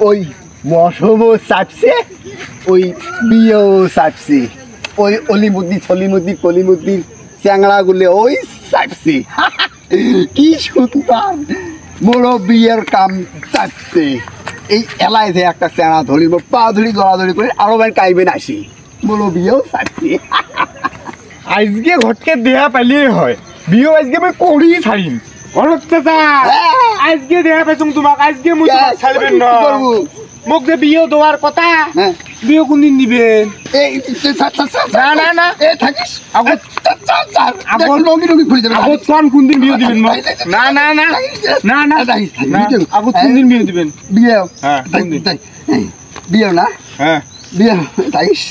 ওই মশমও চাপছে, ওই বিয়েও চাপছে, ওই অলিমুদ্দি কলিমুদ্দির চ্যাংড়াগুলো ওই চাপছে। কি সুন্দর মোড়ো বিয়ের কাম চাপছে। এই এলায় যে একটা চ্যাংড়া ধরিব পা ধরি দৌড়াদৌড়ি করে আরো বার কাইবেন আসি, মোড়ো বিয়েও চাপছে। আজকে ঘটকে দেয়া পাইলেই হয়, বিয়ে আজকে আমি করি ছাড়িম। আজকে দেয়া পাইছুম তোমাক, আজকে মুই তোমাক ছাড়বেন না। মোক যে বিয়ে দেওয়ার কথা, বিয়ে কোনদিন দিবেন? না না না থাকিস আগত কোনদিন বিয়ে দিবেন? না না না না না আগত কোনদিন বিয়ে দিবেন? বিয়ে বিয়ে না হ্যাঁ বিয়ে থাকিস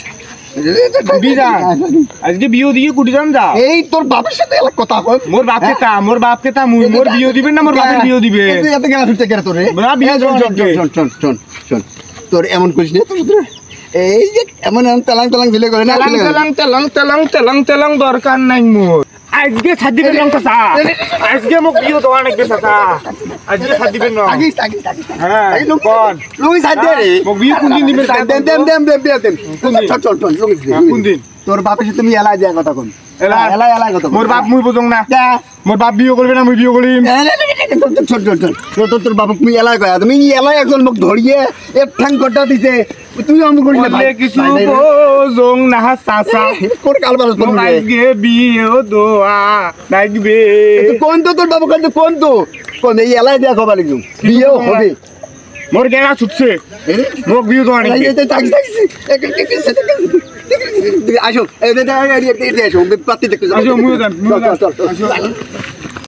আজকে বিয়ে দিয়ে কুটি যান যা। এই তোর বাপের সাথে কথা কই। মোর বাপকে তা মোর বিয়ে দিবেন না মোর বাপের বিয়ে দিবেন? এত গেলা ছুটতে গেলা তোরে বিয়ে শোন তোর এমন করিস না তোর এই যে এমন তেলাং ঝিলে করে না তেলাং দরকার নাই মোর। আজকে ছাড় দিবেন না চাচা, আজকে মোক বিয়ে দেওয়া নাকি চাচা, আজকে ছাড় দিবেন না। হ্যাঁ কোন লুই ছাড় দে রে, মোক বিয়ে কোনদিন দিবেন? কোনদিন? তোর বাপের সাথে তুমি এলাই দেয়া কথা কোন এলাই কথা। মোর বাপ মুই বুঝং না, মোর বাপ বিয়ে করবে না মুই বিয়ে করিম। তোর বাবা তুমি এলাই কয়া, তুমি এলাই একজন মোক ধরিয়ে এক ঠ্যাং কটা দিছে, তুই আমি করি না কিছু বুঝং না চাচা। কোন কালবার আজকে বিয়ে দোয়া লাগবে। কোন তো তোর বাবা কোন তো কোন এই এলাই দেয়া খবর লিখুম বিয়েও হবে। মোর গেলা ছুটছে, মোক বিয়ে দেওয়া নাকি? আসো আসো পাতি দেখতে আসো মুই